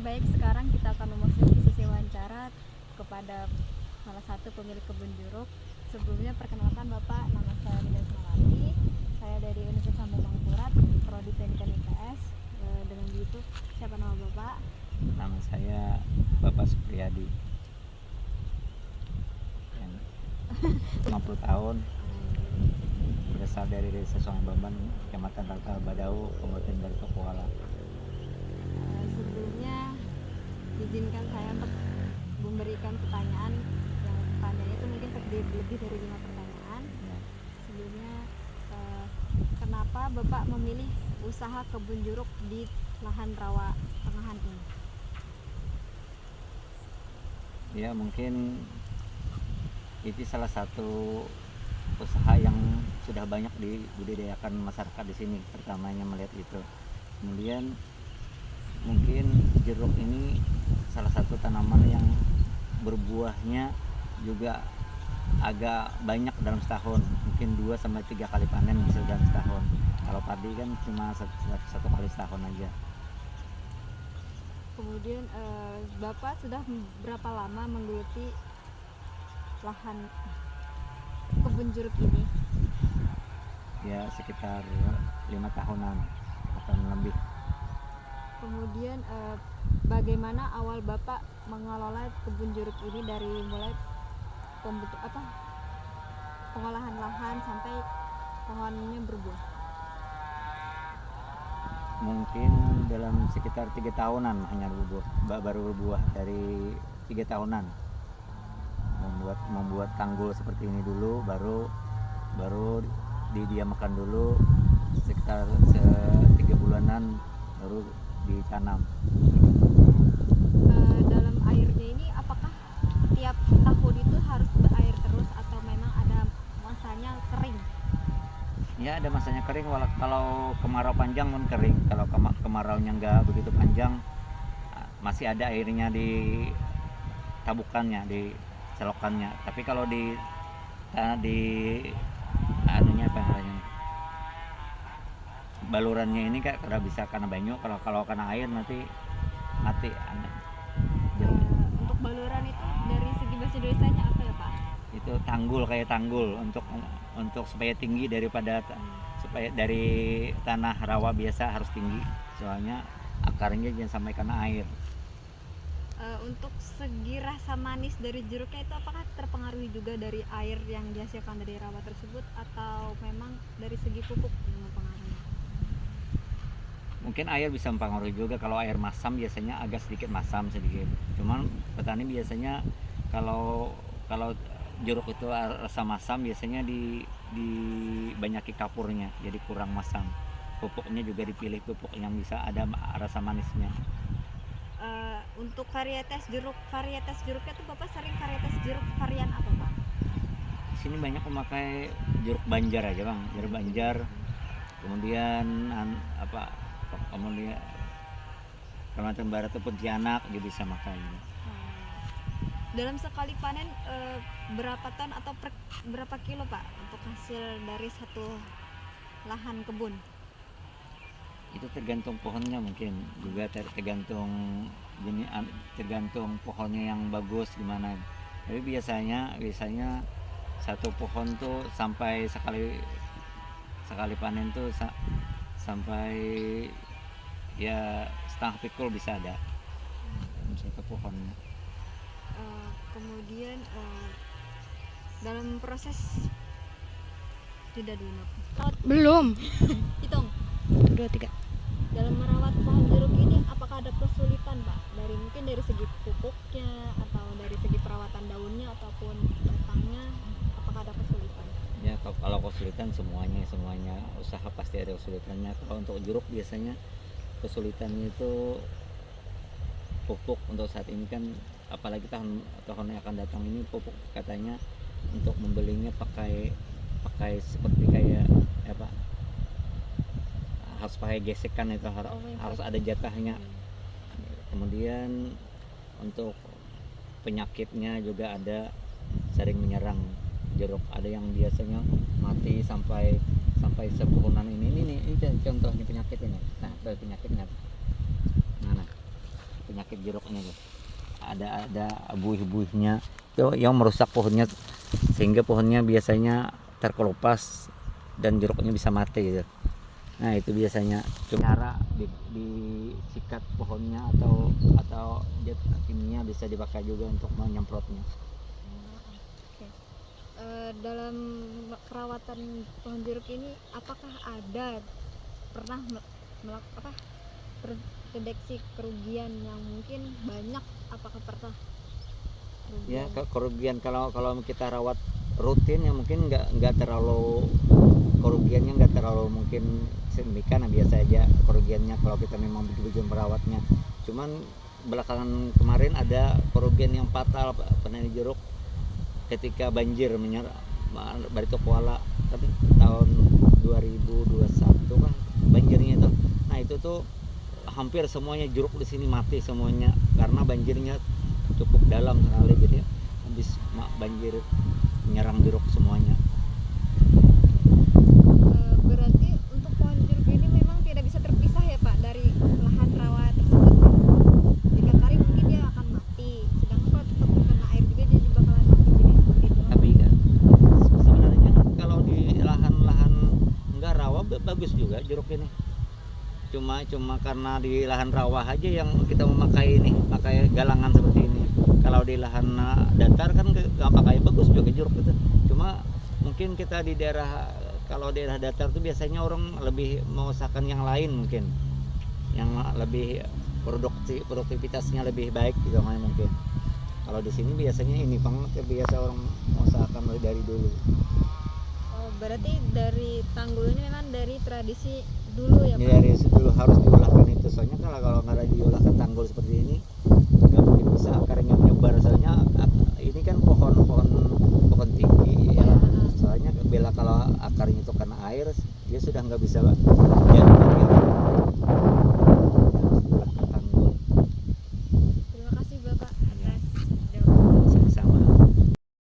baik, sekarang kita akan memasuki sesi wawancara kepada salah satu pemilik kebun jeruk. Sebelumnya perkenalkan Bapak, nama saya Nida Smalati. Saya dari Universitas Mangkurat, Prodi Pendidikan IPS. Dengan begitu, siapa nama Bapak? Nama saya Bapak Supriyadi, yang 50 tahun, berasal dari Desa Sungai Bamban, Kecamatan Raka Badau, Kabupaten Barito Kuala. Sebelumnya izinkan saya untuk memberikan pertanyaan. Yang pertanyaannya itu mungkin terdiri lebih dari 5 pertanyaan. Ya. Sebelumnya, kenapa Bapak memilih usaha kebun jeruk di lahan rawa tengahan ini? Ya, mungkin itu salah satu usaha yang sudah banyak dibudidayakan masyarakat di sini. Pertamanya melihat itu, kemudian mungkin jeruk ini salah satu tanaman yang berbuahnya juga agak banyak dalam setahun, mungkin 2-3 kali panen bisa dalam setahun. Kalau padi kan cuma satu kali setahun aja. Kemudian Bapak sudah berapa lama menggeluti lahan kebun jeruk ini? Ya, sekitar 5 tahunan atau lebih. Kemudian bagaimana awal Bapak mengelola kebun jeruk ini dari mulai pengolahan lahan sampai pohonnya berbuah? Mungkin dalam sekitar 3 tahunan hanya baru berbuah, dari 3 tahunan membuat tanggul seperti ini dulu, baru didiamkan dulu sekitar 3 bulanan baru ditanam. Dalam airnya ini apakah tiap tahun itu harus berair terus atau memang ada masanya kering? Ya, ada masanya kering, kalau kemarau panjang pun kering. Kalau kemaraunya nggak begitu panjang, masih ada airnya di tabukannya, di selokannya. Tapi kalau di anunya apa namanya, balurannya ini karena bisa kena banyu, kalau kena air nanti mati. Untuk baluran itu dari segi bahasa Indonesianya apa ya Pak? Itu kayak tanggul untuk supaya tinggi supaya dari tanah rawa biasa harus tinggi, soalnya akarnya jangan sampai kena air. Untuk segi rasa manis dari jeruknya itu apakah terpengaruhi juga dari air yang dihasilkan dari rawa tersebut atau memang dari segi pupuk yang mempengaruhi? Mungkin air bisa mempengaruhi juga. Kalau air masam biasanya agak sedikit masam sedikit. Cuman petani biasanya kalau jeruk itu rasa masam, biasanya dibanyaki kapurnya, jadi kurang masam. Pupuknya juga dipilih pupuk yang bisa ada rasa manisnya. Untuk varietas jeruknya tuh Bapak sering varietas jeruk varian apa Pak? Di sini banyak memakai jeruk banjar aja Bang, jeruk banjar. Kemudian kemudian Kalimantan Barat itu Pontianak juga bisa makan. Dalam sekali panen berapa ton atau berapa kilo Pak untuk hasil dari satu lahan kebun? Itu tergantung pohonnya, mungkin juga tergantung pohonnya yang bagus gimana. Tapi biasanya satu pohon tuh sampai sekali panen tuh sampai ya setengah pikul bisa ada satu pohonnya. Kemudian dalam proses belum hitung 2-3 dalam merawat pohon jeruk ini, apakah ada kesulitan Pak? Mungkin dari segi pupuknya atau dari segi perawatan daunnya ataupun batangnya, apakah ada kesulitan? Ya, kalau kesulitan semuanya usaha pasti ada kesulitannya. Kalau untuk jeruk biasanya kesulitannya itu pupuk. Untuk saat ini kan, apalagi tahun yang akan datang ini, pupuk katanya untuk membelinya pakai seperti kayak apa, harus pakai gesekan, itu harus ada jatahnya. Kemudian untuk penyakitnya juga ada, sering menyerang jeruk. Ada yang biasanya mati sampai sepohonan ini contohnya penyakit ini. Nah, penyakitnya mana? penyakit jeruknya tuh. Ada buih-buihnya itu yang merusak pohonnya sehingga pohonnya biasanya terkelupas dan jeruknya bisa mati gitu. Nah itu biasanya cara disikat pohonnya atau jet kimia bisa dipakai juga untuk menyemprotnya. Oke. Dalam perawatan pohon jeruk ini apakah ada pernah terdeteksi kerugian yang mungkin banyak? Apakah pernah Ya kerugian? kerugian kalau kita rawat rutin ya mungkin nggak terlalu kerugiannya nggak terlalu mungkin signifikan, biasa aja kerugiannya kalau kita memang betul-betul merawatnya. Cuman belakangan kemarin ada kerugian yang fatal petani jeruk ketika banjir menyerang Barito Kuala, tapi tahun 2021 kan banjirnya itu. Nah itu tuh hampir semuanya jeruk di sini mati semuanya karena banjirnya cukup dalam sekali, jadi habis banjir menyerang jeruk semuanya. Berarti untuk pohon jeruk ini memang tidak bisa terpisah ya Pak dari lahan rawa tersebut. Jika kering mungkin dia akan mati, sedangkan kalau tetap terkena air juga dia juga bakalan mati juga seperti itu. Tapi kan sebenarnya kalau di lahan-lahan enggak rawa bagus juga jeruk ini. Cuma karena di lahan rawa aja yang kita memakai pakai galangan seperti ini. Kalau di lahan datar kan nggak pakai, bagus juga jeruk itu. Cuma mungkin kita di daerah, kalau daerah datar tuh biasanya orang lebih mengusahakan yang lain mungkin, yang lebih produktivitasnya lebih baik gitu mungkin. Kalau di sini biasanya ini biasa orang mengusahakan dari dulu. Oh, berarti dari tanggul ini memang dari tradisi dulu ya Pak? Dari dulu harus diolahkan itu, soalnya kalau nggak ada diolahkan tanggul seperti ini nggak mungkin bisa akarnya menyebar, soalnya ini kan pohon tinggi ya. Soalnya bila kalau akarnya itu kena air dia sudah nggak bisa